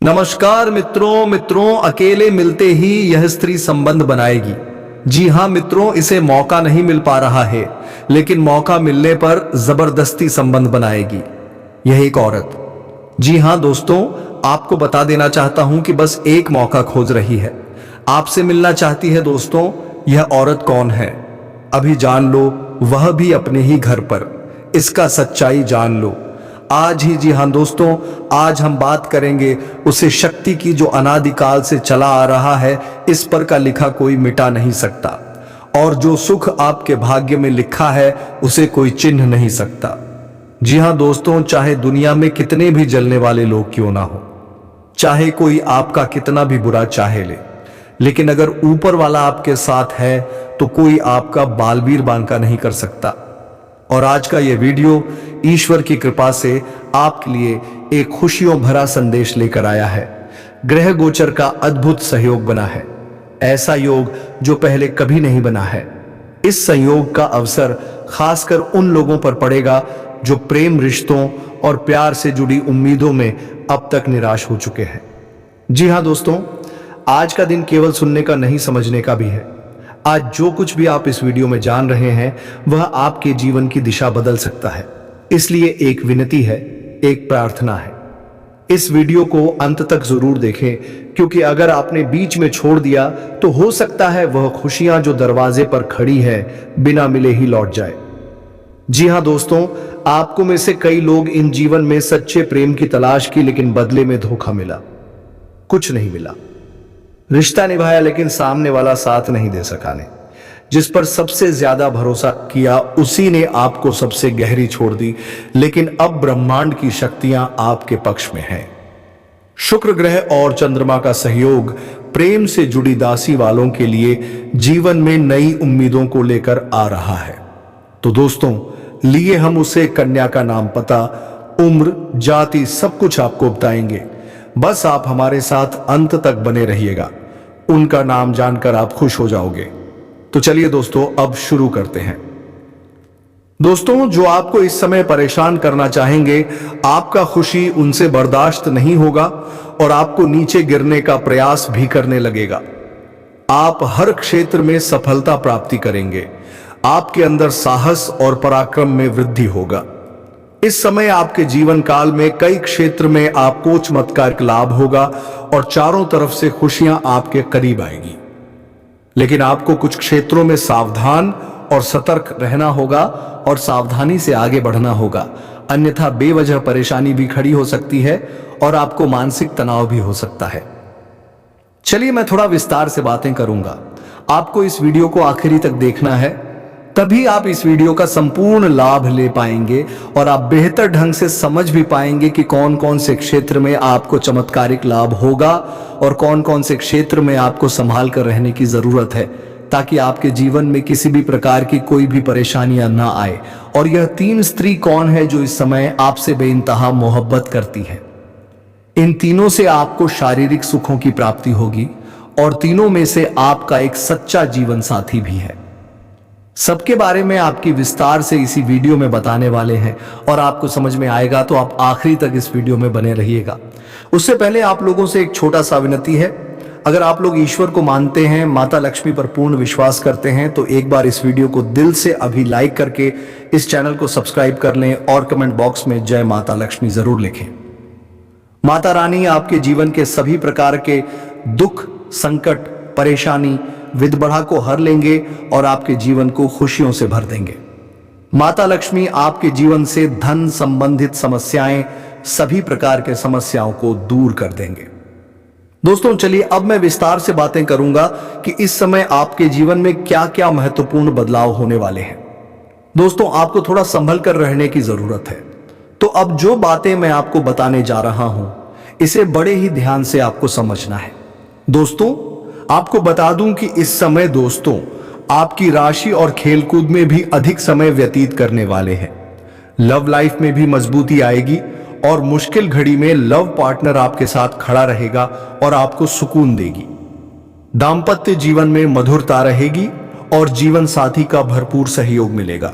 नमस्कार मित्रों, अकेले मिलते ही यह स्त्री संबंध बनाएगी। जी हां मित्रों, इसे मौका नहीं मिल पा रहा है, लेकिन मौका मिलने पर जबरदस्ती संबंध बनाएगी यह एक औरत। जी हां दोस्तों, आपको बता देना चाहता हूं कि बस एक मौका खोज रही है, आपसे मिलना चाहती है। दोस्तों, यह औरत कौन है अभी जान लो, वह भी अपने ही घर पर। इसका सच्चाई जान लो आज ही। जी हां दोस्तों, आज हम बात करेंगे उसे शक्ति की जो अनादिकाल से चला आ रहा है, इस पर का लिखा कोई मिटा नहीं सकता, और जो सुख आपके भाग्य में लिखा है उसे कोई चिन्ह नहीं सकता। जी हां दोस्तों, चाहे दुनिया में कितने भी जलने वाले लोग क्यों ना हो, चाहे कोई आपका कितना भी बुरा चाहे ले, लेकिन अगर ऊपर वाला आपके साथ है तो कोई आपका बालवीर बांका नहीं कर सकता। और आज का यह वीडियो ईश्वर की कृपा से आपके लिए एक खुशियों भरा संदेश लेकर आया है। ग्रह गोचर का अद्भुत सहयोग बना है, ऐसा योग जो पहले कभी नहीं बना है। इस संयोग का अवसर खासकर उन लोगों पर पड़ेगा जो प्रेम रिश्तों और प्यार से जुड़ी उम्मीदों में अब तक निराश हो चुके हैं। जी हां दोस्तों, आज का दिन केवल सुनने का नहीं, समझने का भी है। आज जो कुछ भी आप इस वीडियो में जान रहे हैं वह आपके जीवन की दिशा बदल सकता है। इसलिए एक विनती है, एक प्रार्थना है, इस वीडियो को अंत तक जरूर देखें, क्योंकि अगर आपने बीच में छोड़ दिया तो हो सकता है वह खुशियां जो दरवाजे पर खड़ी है बिना मिले ही लौट जाए। जी हां दोस्तों, आपको में से कई लोग इन जीवन में सच्चे प्रेम की तलाश की, लेकिन बदले में धोखा मिला, कुछ नहीं मिला। रिश्ता निभाया लेकिन सामने वाला साथ नहीं दे सका ने। जिस पर सबसे ज्यादा भरोसा किया उसी ने आपको सबसे गहरी छोड़ दी। लेकिन अब ब्रह्मांड की शक्तियां आपके पक्ष में हैं। शुक्र ग्रह और चंद्रमा का सहयोग प्रेम से जुड़ी दासी वालों के लिए जीवन में नई उम्मीदों को लेकर आ रहा है। तो दोस्तों, लिए हम उसे कन्या का नाम, पता, उम्र, जाति सब कुछ आपको बताएंगे। बस आप हमारे साथ अंत तक बने रहिएगा, उनका नाम जानकर आप खुश हो जाओगे। तो चलिए दोस्तों, अब शुरू करते हैं। दोस्तों, जो आपको इस समय परेशान करना चाहेंगे, आपका खुशी उनसे बर्दाश्त नहीं होगा और आपको नीचे गिरने का प्रयास भी करने लगेगा। आप हर क्षेत्र में सफलता प्राप्ति करेंगे, आपके अंदर साहस और पराक्रम में वृद्धि होगा। इस समय आपके जीवन काल में कई क्षेत्र में आपको चमत्कारिक लाभ होगा और चारों तरफ से खुशियां आपके करीब आएगी। लेकिन आपको कुछ क्षेत्रों में सावधान और सतर्क रहना होगा और सावधानी से आगे बढ़ना होगा, अन्यथा बेवजह परेशानी भी खड़ी हो सकती है और आपको मानसिक तनाव भी हो सकता है। चलिए, मैं थोड़ा विस्तार से बातें करूंगा, आपको इस वीडियो को आखिरी तक देखना है, तभी आप इस वीडियो का संपूर्ण लाभ ले पाएंगे और आप बेहतर ढंग से समझ भी पाएंगे कि कौन कौन से क्षेत्र में आपको चमत्कारिक लाभ होगा और कौन कौन से क्षेत्र में आपको संभाल कर रहने की जरूरत है, ताकि आपके जीवन में किसी भी प्रकार की कोई भी परेशानियां ना आए। और यह तीन स्त्री कौन है जो इस समय आपसे बेइंतहा मोहब्बत करती है। इन तीनों से आपको शारीरिक सुखों की प्राप्ति होगी और तीनों में से आपका एक सच्चा जीवन साथी भी है। सबके बारे में आपकी विस्तार से इसी वीडियो में बताने वाले हैं और आपको समझ में आएगा, तो आप आखिरी तक इस वीडियो में बने रहिएगा। उससे पहले आप लोगों से एक छोटा सा विनती है, अगर आप लोग ईश्वर को मानते हैं, माता लक्ष्मी पर पूर्ण विश्वास करते हैं, तो एक बार इस वीडियो को दिल से अभी लाइक करके इस चैनल को सब्सक्राइब कर लें और कमेंट बॉक्स में जय माता लक्ष्मी जरूर लिखें। माता रानी आपके जीवन के सभी प्रकार के दुख, संकट, परेशानी, विदबढ़ा को हर लेंगे और आपके जीवन को खुशियों से भर देंगे। माता लक्ष्मी आपके जीवन से धन संबंधित समस्याएं, सभी प्रकार के समस्याओं को दूर कर देंगे। दोस्तों, चलिए अब मैं विस्तार से बातें करूंगा कि इस समय आपके जीवन में क्या क्या महत्वपूर्ण बदलाव होने वाले हैं। दोस्तों, आपको थोड़ा संभल कर रहने की जरूरत है। तो अब जो बातें मैं आपको बताने जा रहा हूं, इसे बड़े ही ध्यान से आपको समझना है। दोस्तों, आपको बता दूं कि इस समय दोस्तों आपकी राशि और खेलकूद में भी अधिक समय व्यतीत करने वाले हैं। लव लाइफ में भी मजबूती आएगी और मुश्किल घड़ी में लव पार्टनर आपके साथ खड़ा रहेगा और आपको सुकून देगी। दाम्पत्य जीवन में मधुरता रहेगी और जीवन साथी का भरपूर सहयोग मिलेगा।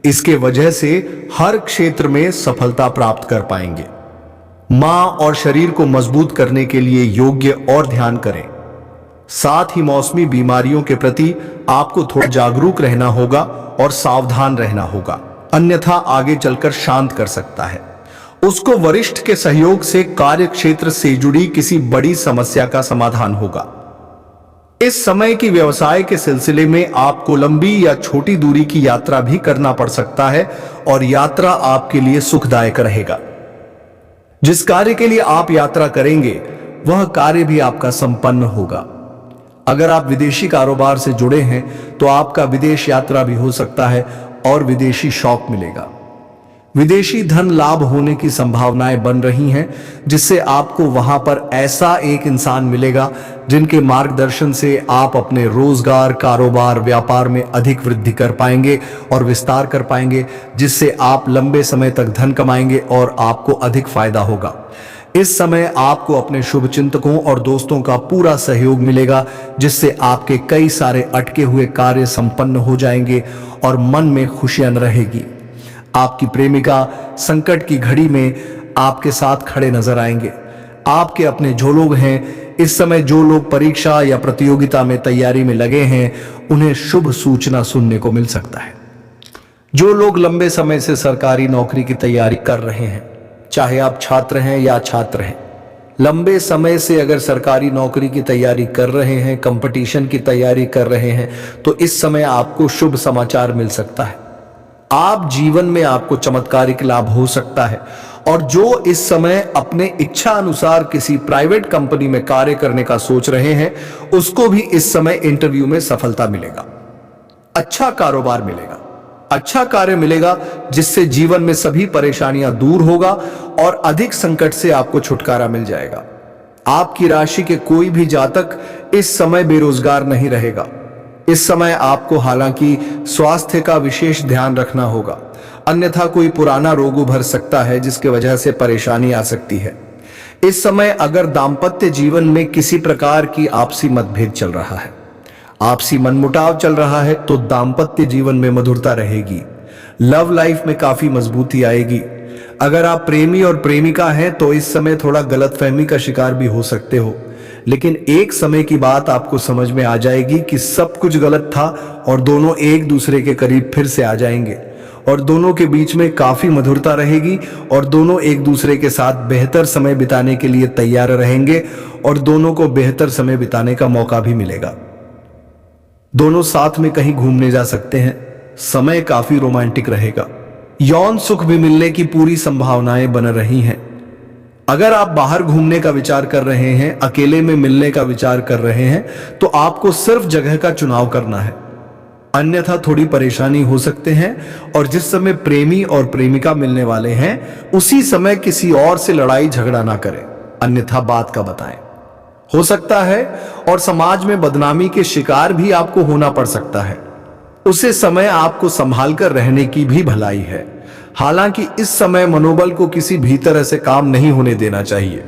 इसके वजह से हर क्षेत्र में सफलता प्राप्त कर पाएंगे। मां और शरीर को मजबूत करने के लिए योग्य और ध्यान करें। साथ ही मौसमी बीमारियों के प्रति आपको थोड़ा जागरूक रहना होगा और सावधान रहना होगा, अन्यथा आगे चलकर शांत कर सकता है। उसको वरिष्ठ के सहयोग से कार्य क्षेत्र से जुड़ी किसी बड़ी समस्या का समाधान होगा। इस समय की व्यवसाय के सिलसिले में आपको लंबी या छोटी दूरी की यात्रा भी करना पड़ सकता है और यात्रा आपके लिए सुखदायक रहेगा। जिस कार्य के लिए आप यात्रा करेंगे वह कार्य भी आपका संपन्न होगा। अगर आप विदेशी कारोबार से जुड़े हैं तो आपका विदेश यात्रा भी हो सकता है और विदेशी शौक मिलेगा। विदेशी धन लाभ होने की संभावनाएं बन रही हैं, जिससे आपको वहां पर ऐसा एक इंसान मिलेगा जिनके मार्गदर्शन से आप अपने रोजगार, कारोबार, व्यापार में अधिक वृद्धि कर पाएंगे और विस्तार कर पाएंगे, जिससे आप लंबे समय तक धन कमाएंगे और आपको अधिक फायदा होगा। इस समय आपको अपने शुभचिंतकों और दोस्तों का पूरा सहयोग मिलेगा, जिससे आपके कई सारे अटके हुए कार्य संपन्न हो जाएंगे और मन में खुशियां रहेगी। आपकी प्रेमिका संकट की घड़ी में आपके साथ खड़े नजर आएंगे। आपके अपने जो लोग हैं, इस समय जो लोग परीक्षा या प्रतियोगिता में तैयारी में लगे हैं, उन्हें शुभ सूचना सुनने को मिल सकता है। जो लोग लंबे समय से सरकारी नौकरी की तैयारी कर रहे हैं, चाहे आप छात्र हैं या छात्र हैं, लंबे समय से अगर सरकारी नौकरी की तैयारी कर रहे हैं, कंपटीशन की तैयारी कर रहे हैं, तो इस समय आपको शुभ समाचार मिल सकता है। आप जीवन में आपको चमत्कारिक लाभ हो सकता है। और जो इस समय अपने इच्छा अनुसार किसी प्राइवेट कंपनी में कार्य करने का सोच रहे हैं, उसको भी इस समय इंटरव्यू में सफलता मिलेगा। अच्छा कारोबार मिलेगा, अच्छा कार्य मिलेगा, जिससे जीवन में सभी परेशानियां दूर होगा और अधिक संकट से आपको छुटकारा मिल जाएगा। आपकी राशि के कोई भी जातक इस समय बेरोजगार नहीं रहेगा। इस समय आपको हालांकि स्वास्थ्य का विशेष ध्यान रखना होगा, अन्यथा कोई पुराना रोग उभर सकता है जिसकी वजह से परेशानी आ सकती है। इस समय अगर दांपत्य जीवन में किसी प्रकार की आपसी मतभेद चल रहा है, आपसी मनमुटाव चल रहा है, तो दांपत्य जीवन में मधुरता रहेगी। लव लाइफ में काफी मजबूती आएगी। अगर आप प्रेमी और प्रेमिका हैं तो इस समय थोड़ा गलतफहमी का शिकार भी हो सकते हो, लेकिन एक समय की बात आपको समझ में आ जाएगी कि सब कुछ गलत था और दोनों एक दूसरे के करीब फिर से आ जाएंगे और दोनों के बीच में काफी मधुरता रहेगी और दोनों एक दूसरे के साथ बेहतर समय बिताने के लिए तैयार रहेंगे और दोनों को बेहतर समय बिताने का मौका भी मिलेगा। दोनों साथ में कहीं घूमने जा सकते हैं। समय काफी रोमांटिक रहेगा। यौन सुख भी मिलने की पूरी संभावनाएं बन रही हैं। अगर आप बाहर घूमने का विचार कर रहे हैं, अकेले में मिलने का विचार कर रहे हैं, तो आपको सिर्फ जगह का चुनाव करना है, अन्यथा थोड़ी परेशानी हो सकते हैं। और जिस समय प्रेमी और प्रेमिका मिलने वाले हैं, उसी समय किसी और से लड़ाई झगड़ा ना करें, अन्यथा बात का बताएं। हो सकता है और समाज में बदनामी के शिकार भी आपको होना पड़ सकता है। उसे समय आपको संभाल कर रहने की भी भलाई है। हालांकि इस समय मनोबल को किसी भी तरह से काम नहीं होने देना चाहिए।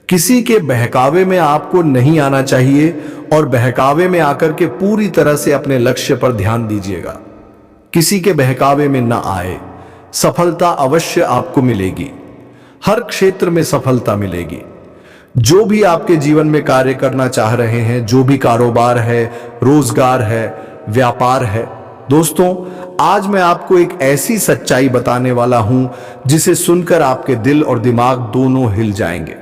किसी के बहकावे में आपको नहीं आना चाहिए और बहकावे में आकर के पूरी तरह से अपने लक्ष्य पर ध्यान दीजिएगा। किसी के बहकावे में न आए। सफलता अवश्य आपको मिलेगी, हर क्षेत्र में सफलता मिलेगी। जो भी आपके जीवन में कार्य करना चाह रहे हैं, जो भी कारोबार है, रोजगार है, व्यापार है, दोस्तों आज मैं आपको एक ऐसी सच्चाई बताने वाला हूं जिसे सुनकर आपके दिल और दिमाग दोनों हिल जाएंगे,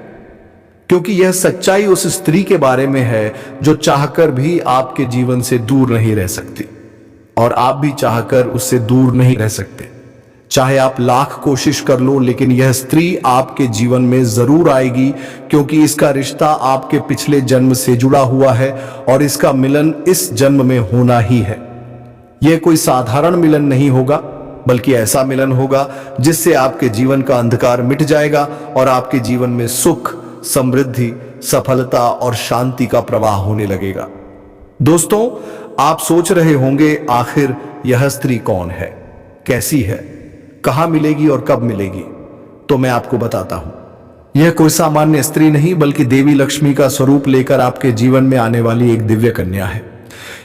क्योंकि यह सच्चाई उस स्त्री के बारे में है जो चाहकर भी आपके जीवन से दूर नहीं रह सकती और आप भी चाहकर उससे दूर नहीं रह सकते। चाहे आप लाख कोशिश कर लो, लेकिन यह स्त्री आपके जीवन में जरूर आएगी, क्योंकि इसका रिश्ता आपके पिछले जन्म से जुड़ा हुआ है और इसका मिलन इस जन्म में होना ही है। यह कोई साधारण मिलन नहीं होगा, बल्कि ऐसा मिलन होगा जिससे आपके जीवन का अंधकार मिट जाएगा और आपके जीवन में सुख, समृद्धि, सफलता और शांति का प्रवाह होने लगेगा। दोस्तों, आप सोच रहे होंगे आखिर यह स्त्री कौन है, कैसी है, कहां मिलेगी और कब मिलेगी? तो मैं आपको बताता हूं। यह कोई सामान्य स्त्री नहीं, बल्कि देवी लक्ष्मी का स्वरूप लेकर आपके जीवन में आने वाली एक दिव्य कन्या है।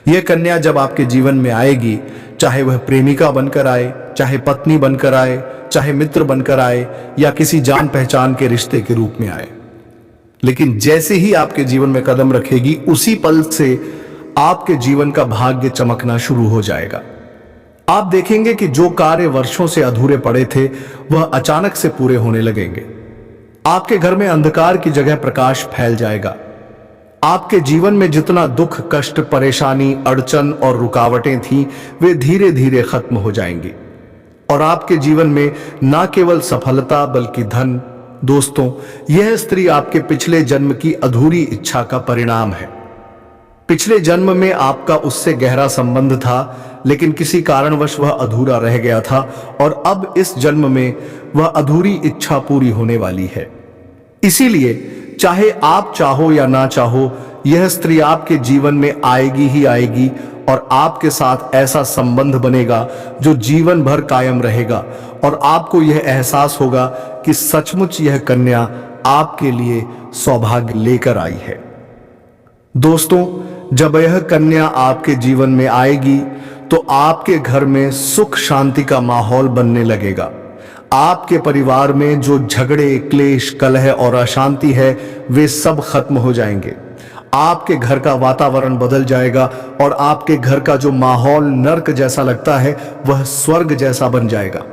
यह कन्या जब आपके जीवन में आएगी, चाहे वह प्रेमिका बनकर आए, चाहे पत्नी बनकर आए, चाहे मित्र बनकर आए, या किसी जान पहचान के रिश्ते के रूप में आए। लेकिन जैसे ही आपके जीवन में कदम रखेगी, उसी पल से आपके जीवन का भाग्य चमकना शुरू हो जाएगा। आप देखेंगे कि जो कार्य वर्षों से अधूरे पड़े थे वह अचानक से पूरे होने लगेंगे। आपके घर में अंधकार की जगह प्रकाश फैल जाएगा। आपके जीवन में जितना दुख, कष्ट, परेशानी, अड़चन और रुकावटें थीं, वे धीरे धीरे खत्म हो जाएंगी और आपके जीवन में न केवल सफलता बल्कि धन। दोस्तों, यह स्त्री आपके पिछले जन्म की अधूरी इच्छा का परिणाम है। पिछले जन्म में आपका उससे गहरा संबंध था, लेकिन किसी कारणवश वह अधूरा रह गया था और अब इस जन्म में वह अधूरी इच्छा पूरी होने वाली है। इसीलिए चाहे आप चाहो या ना चाहो, यह स्त्री आपके जीवन में आएगी ही आएगी और आपके साथ ऐसा संबंध बनेगा जो जीवन भर कायम रहेगा और आपको यह एहसास होगा कि सचमुच यह कन्या आपके लिए सौभाग्य लेकर आई है। दोस्तों, जब यह कन्या आपके जीवन में आएगी तो आपके घर में सुख शांति का माहौल बनने लगेगा। आपके परिवार में जो झगड़े, क्लेश, कलह और अशांति है, वे सब खत्म हो जाएंगे। आपके घर का वातावरण बदल जाएगा और आपके घर का जो माहौल नर्क जैसा लगता है वह स्वर्ग जैसा बन जाएगा।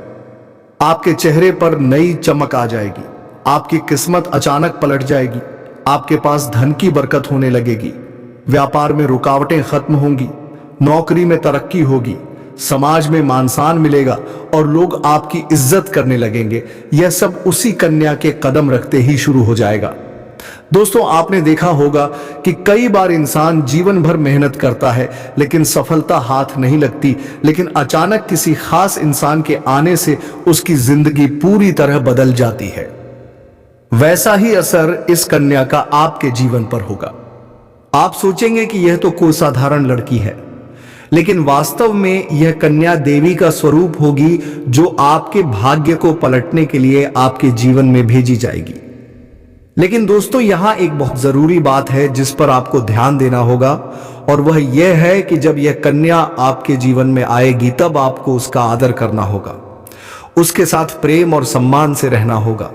आपके चेहरे पर नई चमक आ जाएगी। आपकी किस्मत अचानक पलट जाएगी। आपके पास धन की बरकत होने लगेगी। व्यापार में रुकावटें खत्म होंगी। नौकरी में तरक्की होगी। समाज में मान सम्मान मिलेगा और लोग आपकी इज्जत करने लगेंगे। यह सब उसी कन्या के कदम रखते ही शुरू हो जाएगा। दोस्तों, आपने देखा होगा कि कई बार इंसान जीवन भर मेहनत करता है लेकिन सफलता हाथ नहीं लगती, लेकिन अचानक किसी खास इंसान के आने से उसकी जिंदगी पूरी तरह बदल जाती है। वैसा ही असर इस कन्या का आपके जीवन पर होगा। आप सोचेंगे कि यह तो कोई साधारण लड़की है, लेकिन वास्तव में यह कन्या देवी का स्वरूप होगी जो आपके भाग्य को पलटने के लिए आपके जीवन में भेजी जाएगी। लेकिन दोस्तों, यहां एक बहुत जरूरी बात है जिस पर आपको ध्यान देना होगा, और वह यह है कि जब यह कन्या आपके जीवन में आएगी तब आपको उसका आदर करना होगा। उसके साथ प्रेम और सम्मान से रहना होगा।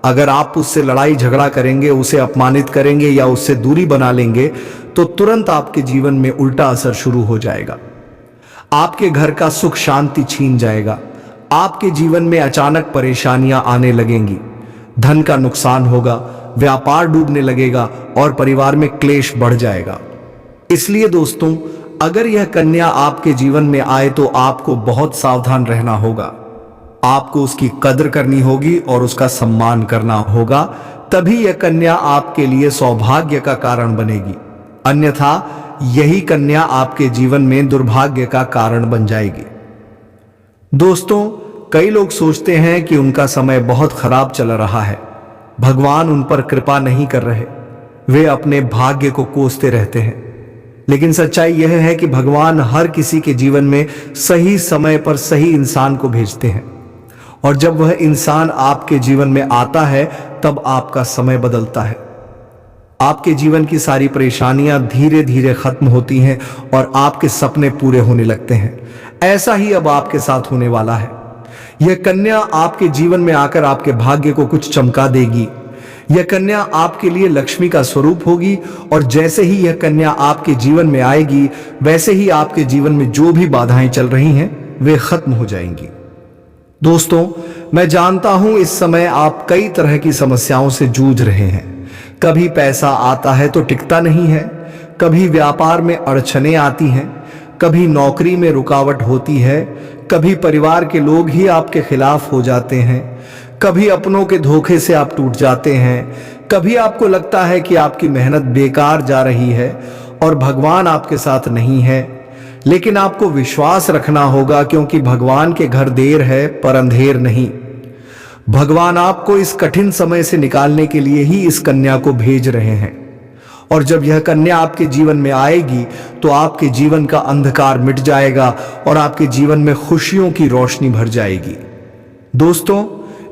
अगर आप उससे लड़ाई झगड़ा करेंगे, उसे अपमानित करेंगे या उससे दूरी बना लेंगे तो तुरंत आपके जीवन में उल्टा असर शुरू हो जाएगा। आपके घर का सुख शांति छीन जाएगा। आपके जीवन में अचानक परेशानियां आने लगेंगी। धन का नुकसान होगा, व्यापार डूबने लगेगा और परिवार में क्लेश बढ़ जाएगा। इसलिए दोस्तों, अगर यह कन्या आपके जीवन में आए तो आपको बहुत सावधान रहना होगा। आपको उसकी कद्र करनी होगी और उसका सम्मान करना होगा, तभी यह कन्या आपके लिए सौभाग्य का कारण बनेगी। अन्यथा यही कन्या आपके जीवन में दुर्भाग्य का कारण बन जाएगी। दोस्तों, कई लोग सोचते हैं कि उनका समय बहुत खराब चल रहा है, भगवान उन पर कृपा नहीं कर रहे, वे अपने भाग्य को कोसते रहते हैं। लेकिन सच्चाई यह है कि भगवान हर किसी के जीवन में सही समय पर सही इंसान को भेजते हैं, और जब वह इंसान आपके जीवन में आता है तब आपका समय बदलता है। आपके जीवन की सारी परेशानियां धीरे धीरे खत्म होती हैं और आपके सपने पूरे होने लगते हैं। ऐसा ही अब आपके साथ होने वाला है। यह कन्या आपके जीवन में आकर आपके भाग्य को कुछ चमका देगी। यह कन्या आपके लिए लक्ष्मी का स्वरूप होगी और जैसे ही यह कन्या आपके जीवन में आएगी, वैसे ही आपके जीवन में जो भी बाधाएं चल रही हैं वे खत्म हो जाएंगी। दोस्तों, मैं जानता हूं इस समय आप कई तरह की समस्याओं से जूझ रहे हैं। कभी पैसा आता है तो टिकता नहीं है, कभी व्यापार में अड़चनें आती हैं, कभी नौकरी में रुकावट होती है, कभी परिवार के लोग ही आपके खिलाफ हो जाते हैं, कभी अपनों के धोखे से आप टूट जाते हैं, कभी आपको लगता है कि आपकी मेहनत बेकार जा रही है और भगवान आपके साथ नहीं है। लेकिन आपको विश्वास रखना होगा, क्योंकि भगवान के घर देर है पर अंधेर नहीं। भगवान आपको इस कठिन समय से निकालने के लिए ही इस कन्या को भेज रहे हैं, और जब यह कन्या आपके जीवन में आएगी तो आपके जीवन का अंधकार मिट जाएगा और आपके जीवन में खुशियों की रोशनी भर जाएगी। दोस्तों,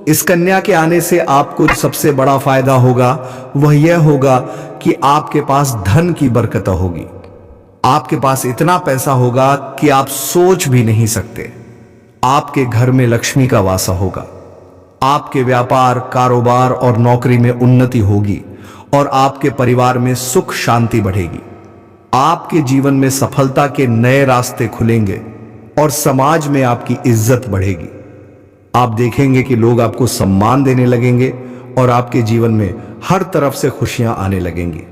इस कन्या के आने से आपको सबसे बड़ा फायदा होगा वह यह होगा कि आपके पास धन की बरकत होगी। आपके पास इतना पैसा होगा कि आप सोच भी नहीं सकते। आपके घर में लक्ष्मी का वासा होगा। आपके व्यापार, कारोबार और नौकरी में उन्नति होगी और आपके परिवार में सुख शांति बढ़ेगी। आपके जीवन में सफलता के नए रास्ते खुलेंगे और समाज में आपकी इज्जत बढ़ेगी। आप देखेंगे कि लोग आपको सम्मान देने लगेंगे और आपके जीवन में हर तरफ से खुशियां आने लगेंगी।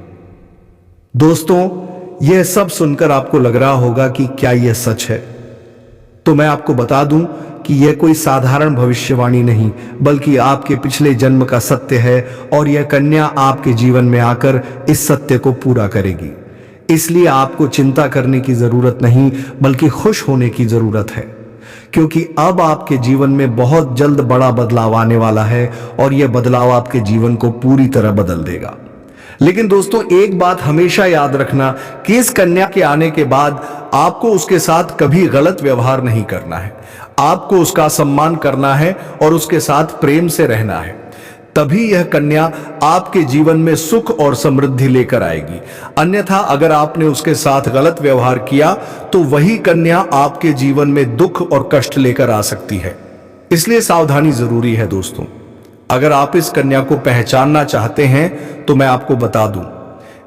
दोस्तों, यह सब सुनकर आपको लग रहा होगा कि क्या यह सच है? तो मैं आपको बता दूं कि यह कोई साधारण भविष्यवाणी नहीं, बल्कि आपके पिछले जन्म का सत्य है और यह कन्या आपके जीवन में आकर इस सत्य को पूरा करेगी। इसलिए आपको चिंता करने की जरूरत नहीं, बल्कि खुश होने की जरूरत है, क्योंकि अब आपके जीवन में बहुत जल्द बड़ा बदलाव आने वाला है और यह बदलाव आपके जीवन को पूरी तरह बदल देगा। लेकिन दोस्तों, एक बात हमेशा याद रखना कि इस कन्या के आने के बाद आपको उसके साथ कभी गलत व्यवहार नहीं करना है। आपको उसका सम्मान करना है और उसके साथ प्रेम से रहना है। तभी यह कन्या आपके जीवन में सुख और समृद्धि लेकर आएगी। अन्यथा अगर आपने उसके साथ गलत व्यवहार किया तो वही कन्या आपके जीवन में दुख और कष्ट लेकर आ सकती है। इसलिए सावधानी जरूरी है दोस्तों। अगर आप इस कन्या को पहचानना चाहते हैं तो मैं आपको बता दूं,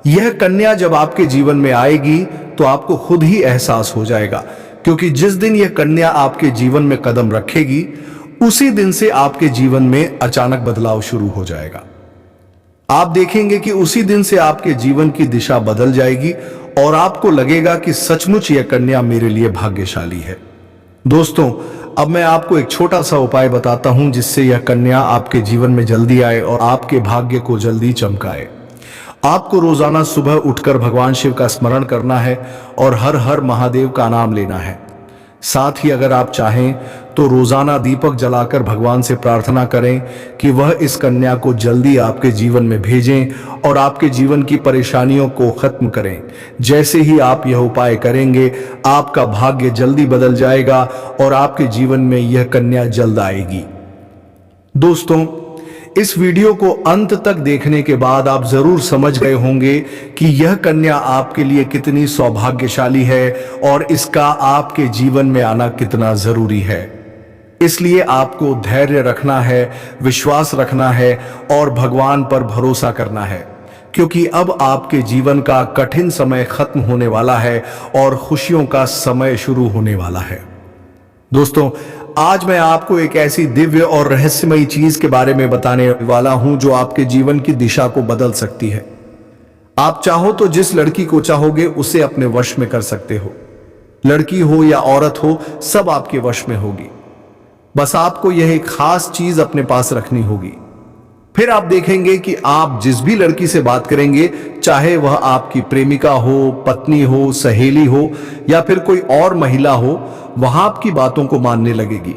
यह कन्या जब आपके जीवन में आएगी तो आपको खुद ही एहसास हो जाएगा, क्योंकि जिस दिन यह कन्या आपके जीवन में कदम रखेगी उसी दिन से आपके जीवन में अचानक बदलाव शुरू हो जाएगा। आप देखेंगे कि उसी दिन से आपके जीवन की दिशा बदल जाएगी और आपको लगेगा कि सचमुच यह कन्या मेरे लिए भाग्यशाली है। दोस्तों, अब मैं आपको एक छोटा सा उपाय बताता हूं जिससे यह कन्या आपके जीवन में जल्दी आए और आपके भाग्य को जल्दी चमकाए। आपको रोजाना सुबह उठकर भगवान शिव का स्मरण करना है और हर हर महादेव का नाम लेना है। साथ ही अगर आप चाहें तो रोजाना दीपक जलाकर भगवान से प्रार्थना करें कि वह इस कन्या को जल्दी आपके जीवन में भेजें और आपके जीवन की परेशानियों को खत्म करें। जैसे ही आप यह उपाय करेंगे, आपका भाग्य जल्दी बदल जाएगा और आपके जीवन में यह कन्या जल्द आएगी। दोस्तों, इस वीडियो को अंत तक देखने के बाद आप जरूर समझ गए होंगे कि यह कन्या आपके लिए कितनी सौभाग्यशाली है और इसका आपके जीवन में आना कितना जरूरी है। इसलिए आपको धैर्य रखना है, विश्वास रखना है और भगवान पर भरोसा करना है, क्योंकि अब आपके जीवन का कठिन समय खत्म होने वाला है और खुशियों का समय शुरू होने वाला है। दोस्तों, आज मैं आपको एक ऐसी दिव्य और रहस्यमयी चीज के बारे में बताने वाला हूं जो आपके जीवन की दिशा को बदल सकती है। आप चाहो तो जिस लड़की को चाहोगे उसे अपने वश में कर सकते हो। लड़की हो या औरत हो, सब आपके वश में होगी। बस आपको यह एक खास चीज अपने पास रखनी होगी। फिर आप देखेंगे कि आप जिस भी लड़की से बात करेंगे, चाहे वह आपकी प्रेमिका हो, पत्नी हो, सहेली हो या फिर कोई और महिला हो, वह आपकी बातों को मानने लगेगी।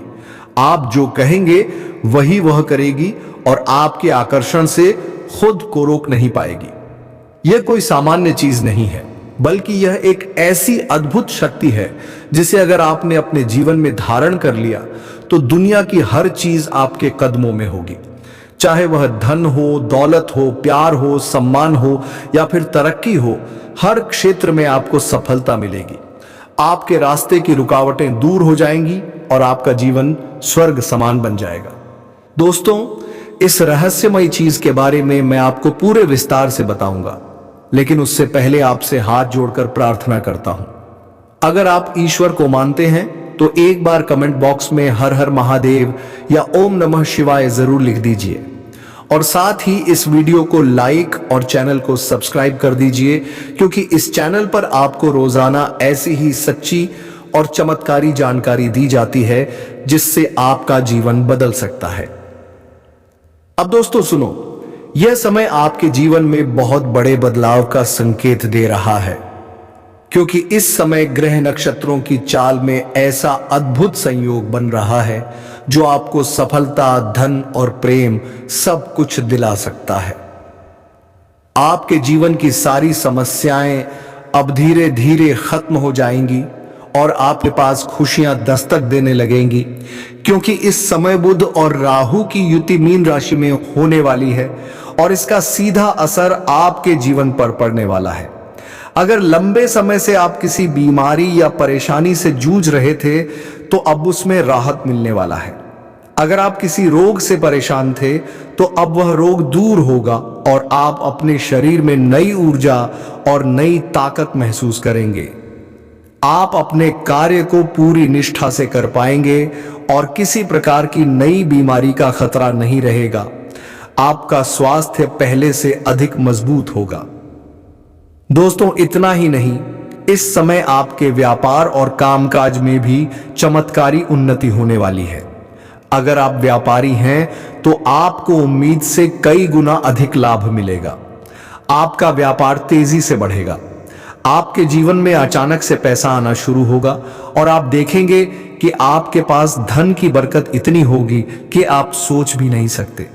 आप जो कहेंगे वही वह करेगी और आपके आकर्षण से खुद को रोक नहीं पाएगी। यह कोई सामान्य चीज नहीं है, बल्कि यह एक ऐसी अद्भुत शक्ति है जिसे अगर आपने अपने जीवन में धारण कर लिया तो दुनिया की हर चीज आपके कदमों में होगी। चाहे वह धन हो, दौलत हो, प्यार हो, सम्मान हो या फिर तरक्की हो, हर क्षेत्र में आपको सफलता मिलेगी। आपके रास्ते की रुकावटें दूर हो जाएंगी और आपका जीवन स्वर्ग समान बन जाएगा। दोस्तों, इस रहस्यमयी चीज के बारे में मैं आपको पूरे विस्तार से बताऊंगा, लेकिन उससे पहले आपसे हाथ जोड़कर प्रार्थना करता हूं। अगर आप ईश्वर को मानते हैं तो एक बार कमेंट बॉक्स में हर हर महादेव या ओम नमः शिवाय जरूर लिख दीजिए और साथ ही इस वीडियो को लाइक और चैनल को सब्सक्राइब कर दीजिए, क्योंकि इस चैनल पर आपको रोजाना ऐसी ही सच्ची और चमत्कारी जानकारी दी जाती है जिससे आपका जीवन बदल सकता है। अब दोस्तों सुनो, यह समय आपके जीवन में बहुत बड़े बदलाव का संकेत दे रहा है, क्योंकि इस समय ग्रह नक्षत्रों की चाल में ऐसा अद्भुत संयोग बन रहा है जो आपको सफलता, धन और प्रेम सब कुछ दिला सकता है। आपके जीवन की सारी समस्याएं अब धीरे धीरे खत्म हो जाएंगी और आपके पास खुशियां दस्तक देने लगेंगी, क्योंकि इस समय बुध और राहु की युति मीन राशि में होने वाली है और इसका सीधा असर आपके जीवन पर पड़ने वाला है। अगर लंबे समय से आप किसी बीमारी या परेशानी से जूझ रहे थे तो अब उसमें राहत मिलने वाला है। अगर आप किसी रोग से परेशान थे तो अब वह रोग दूर होगा और आप अपने शरीर में नई ऊर्जा और नई ताकत महसूस करेंगे। आप अपने कार्य को पूरी निष्ठा से कर पाएंगे और किसी प्रकार की नई बीमारी का खतरा नहीं रहेगा। आपका स्वास्थ्य पहले से अधिक मजबूत होगा। दोस्तों, इतना ही नहीं, इस समय आपके व्यापार और कामकाज में भी चमत्कारी उन्नति होने वाली है। अगर आप व्यापारी हैं तो आपको उम्मीद से कई गुना अधिक लाभ मिलेगा। आपका व्यापार तेजी से बढ़ेगा। आपके जीवन में अचानक से पैसा आना शुरू होगा और आप देखेंगे कि आपके पास धन की बरकत इतनी होगी कि आप सोच भी नहीं सकते।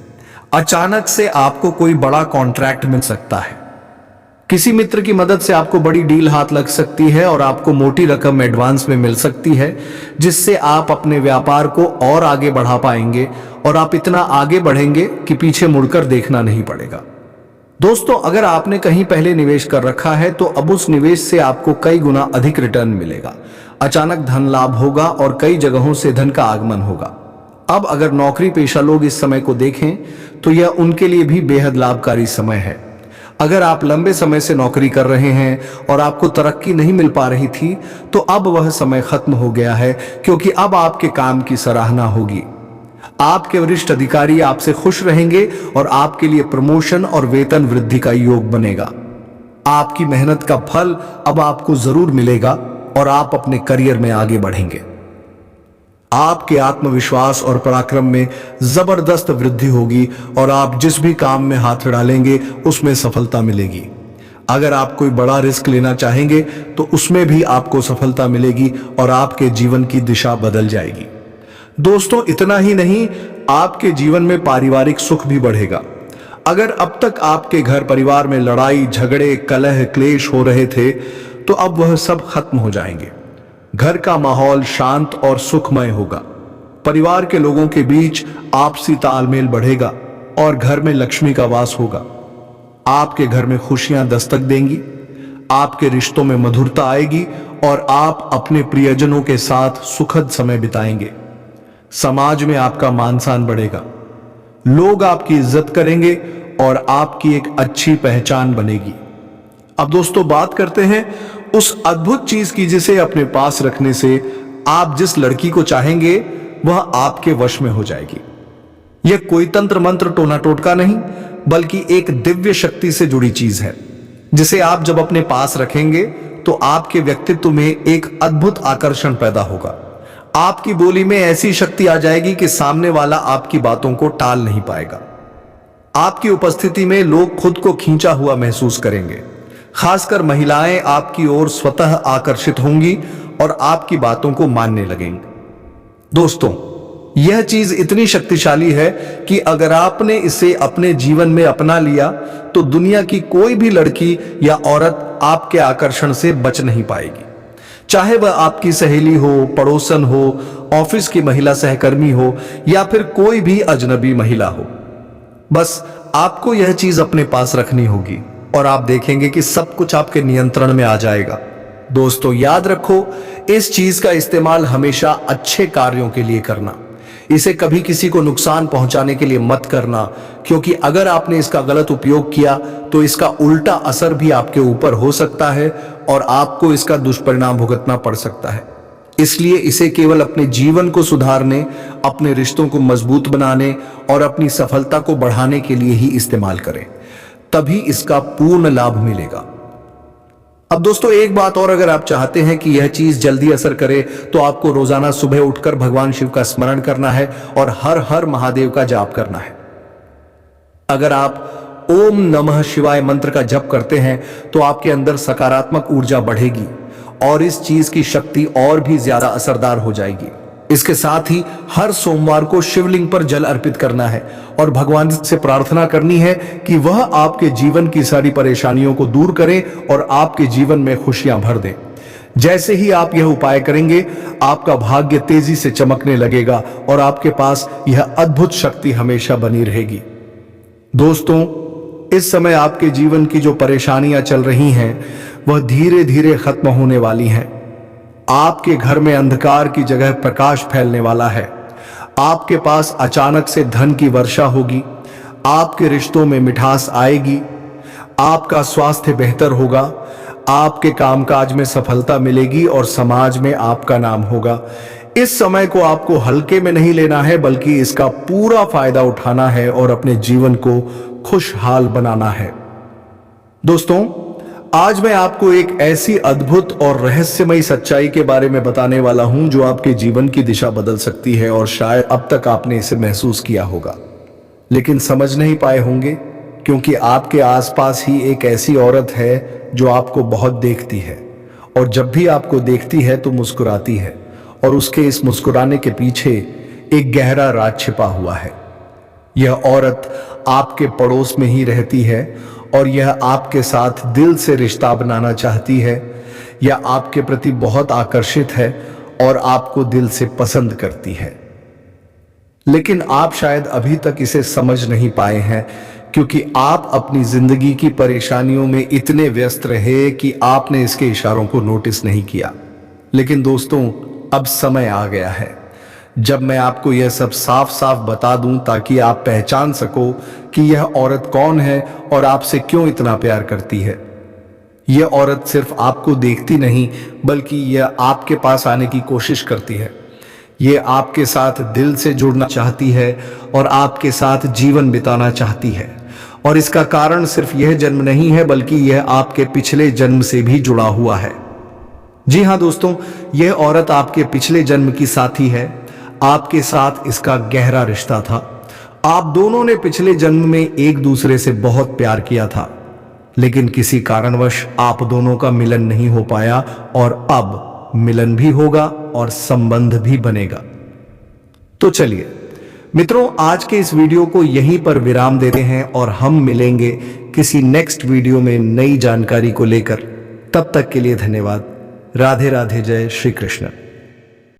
अचानक से आपको कोई बड़ा कॉन्ट्रैक्ट मिल सकता है। किसी मित्र की मदद से आपको बड़ी डील हाथ लग सकती है और आपको मोटी रकम एडवांस में मिल सकती है, जिससे आप अपने व्यापार को और आगे बढ़ा पाएंगे और आप इतना आगे बढ़ेंगे कि पीछे मुड़कर देखना नहीं पड़ेगा। दोस्तों, अगर आपने कहीं पहले निवेश कर रखा है तो अब उस निवेश से आपको कई गुना अधिक रिटर्न मिलेगा। अचानक धन लाभ होगा और कई जगहों से धन का आगमन होगा। अब अगर नौकरी पेशा लोग इस समय को देखें तो यह उनके लिए भी बेहद लाभकारी समय है। अगर आप लंबे समय से नौकरी कर रहे हैं और आपको तरक्की नहीं मिल पा रही थी तो अब वह समय खत्म हो गया है, क्योंकि अब आपके काम की सराहना होगी। आपके वरिष्ठ अधिकारी आपसे खुश रहेंगे और आपके लिए प्रमोशन और वेतन वृद्धि का योग बनेगा। आपकी मेहनत का फल अब आपको जरूर मिलेगा और आप अपने करियर में आगे बढ़ेंगे। आपके आत्मविश्वास और पराक्रम में जबरदस्त वृद्धि होगी और आप जिस भी काम में हाथ डालेंगे उसमें सफलता मिलेगी। अगर आप कोई बड़ा रिस्क लेना चाहेंगे तो उसमें भी आपको सफलता मिलेगी और आपके जीवन की दिशा बदल जाएगी। दोस्तों, इतना ही नहीं, आपके जीवन में पारिवारिक सुख भी बढ़ेगा। अगर अब तक आपके घर परिवार में लड़ाई झगड़े कलह क्लेश हो रहे थे तो अब वह सब खत्म हो जाएंगे। घर का माहौल शांत और सुखमय होगा। परिवार के लोगों के बीच आपसी तालमेल बढ़ेगा और घर में लक्ष्मी का वास होगा। आपके घर में खुशियां दस्तक देंगी, आपके रिश्तों में मधुरता आएगी और आप अपने प्रियजनों के साथ सुखद समय बिताएंगे। समाज में आपका मान सम्मान बढ़ेगा, लोग आपकी इज्जत करेंगे और आपकी एक अच्छी पहचान बनेगी। अब दोस्तों, बात करते हैं उस अद्भुत चीज की जिसे अपने पास रखने से आप जिस लड़की को चाहेंगे वह आपके वश में हो जाएगी। यह कोई तंत्र मंत्र टोना टोटका नहीं, बल्कि एक दिव्य शक्ति से जुड़ी चीज है, जिसे आप जब अपने पास रखेंगे तो आपके व्यक्तित्व में एक अद्भुत आकर्षण पैदा होगा। आपकी बोली में ऐसी शक्ति आ जाएगी कि सामने वाला आपकी बातों को टाल नहीं पाएगा। आपकी उपस्थिति में लोग खुद को खींचा हुआ महसूस करेंगे। खासकर महिलाएं आपकी ओर स्वतः आकर्षित होंगी और आपकी बातों को मानने लगेंगे। दोस्तों, यह चीज इतनी शक्तिशाली है कि अगर आपने इसे अपने जीवन में अपना लिया तो दुनिया की कोई भी लड़की या औरत आपके आकर्षण से बच नहीं पाएगी। चाहे वह आपकी सहेली हो, पड़ोसन हो, ऑफिस की महिला सहकर्मी हो या फिर कोई भी अजनबी महिला हो। बस आपको यह चीज अपने पास रखनी होगी और आप देखेंगे कि सब कुछ आपके नियंत्रण में आ जाएगा। दोस्तों, याद रखो, इस चीज का इस्तेमाल हमेशा अच्छे कार्यों के लिए करना। इसे कभी किसी को नुकसान पहुंचाने के लिए मत करना, क्योंकि अगर आपने इसका गलत उपयोग किया तो इसका उल्टा असर भी आपके ऊपर हो सकता है और आपको इसका दुष्परिणाम भुगतना पड़ सकता है। इसलिए इसे केवल अपने जीवन को सुधारने, अपने रिश्तों को मजबूत बनाने और अपनी सफलता को बढ़ाने के लिए ही इस्तेमाल करें, तभी इसका पूर्ण लाभ मिलेगा। अब दोस्तों, एक बात और, अगर आप चाहते हैं कि यह चीज जल्दी असर करे तो आपको रोजाना सुबह उठकर भगवान शिव का स्मरण करना है और हर हर महादेव का जाप करना है। अगर आप ओम नमः शिवाय मंत्र का जप करते हैं तो आपके अंदर सकारात्मक ऊर्जा बढ़ेगी और इस चीज की शक्ति और भी ज्यादा असरदार हो जाएगी। इसके साथ ही हर सोमवार को शिवलिंग पर जल अर्पित करना है और भगवान से प्रार्थना करनी है कि वह आपके जीवन की सारी परेशानियों को दूर करें और आपके जीवन में खुशियां भर दें। जैसे ही आप यह उपाय करेंगे, आपका भाग्य तेजी से चमकने लगेगा और आपके पास यह अद्भुत शक्ति हमेशा बनी रहेगी। दोस्तों, इस समय आपके जीवन की जो परेशानियां चल रही हैं वह धीरे धीरे खत्म होने वाली हैं। आपके घर में अंधकार की जगह प्रकाश फैलने वाला है। आपके पास अचानक से धन की वर्षा होगी। आपके रिश्तों में मिठास आएगी। आपका स्वास्थ्य बेहतर होगा। आपके कामकाज में सफलता मिलेगी और समाज में आपका नाम होगा। इस समय को आपको हल्के में नहीं लेना है, बल्कि इसका पूरा फायदा उठाना है और अपने जीवन को खुशहाल बनाना है। दोस्तों, आज मैं आपको एक ऐसी अद्भुत और रहस्यमयी सच्चाई के बारे में बताने वाला हूं जो आपके जीवन की दिशा बदल सकती है, और शायद अब तक आपने इसे महसूस किया होगा लेकिन समझ नहीं पाए होंगे, क्योंकि आपके आसपास ही एक ऐसी औरत है जो आपको बहुत देखती है, और जब भी आपको देखती है तो मुस्कुराती है, और उसके इस मुस्कुराने के पीछे एक गहरा राज छिपा हुआ है। यह औरत आपके पड़ोस में ही रहती है, और यह आपके साथ दिल से रिश्ता बनाना चाहती है। यह आपके प्रति बहुत आकर्षित है और आपको दिल से पसंद करती है, लेकिन आप शायद अभी तक इसे समझ नहीं पाए हैं, क्योंकि आप अपनी जिंदगी की परेशानियों में इतने व्यस्त रहे कि आपने इसके इशारों को नोटिस नहीं किया। लेकिन दोस्तों, अब समय आ गया है जब मैं आपको यह सब साफ साफ बता दूं, ताकि आप पहचान सको कि यह औरत कौन है और आपसे क्यों इतना प्यार करती है। यह औरत सिर्फ आपको देखती नहीं, बल्कि यह आपके पास आने की कोशिश करती है। यह आपके साथ दिल से जुड़ना चाहती है और आपके साथ जीवन बिताना चाहती है, और इसका कारण सिर्फ यह जन्म नहीं है, बल्कि यह आपके पिछले जन्म से भी जुड़ा हुआ है। जी हाँ दोस्तों, यह औरत आपके पिछले जन्म की साथी है। आपके साथ इसका गहरा रिश्ता था। आप दोनों ने पिछले जन्म में एक दूसरे से बहुत प्यार किया था, लेकिन किसी कारणवश आप दोनों का मिलन नहीं हो पाया, और अब मिलन भी होगा और संबंध भी बनेगा। तो चलिए मित्रों, आज के इस वीडियो को यहीं पर विराम देते हैं, और हम मिलेंगे किसी नेक्स्ट वीडियो में नई जानकारी को लेकर। तब तक के लिए धन्यवाद। राधे राधे, जय श्री कृष्ण।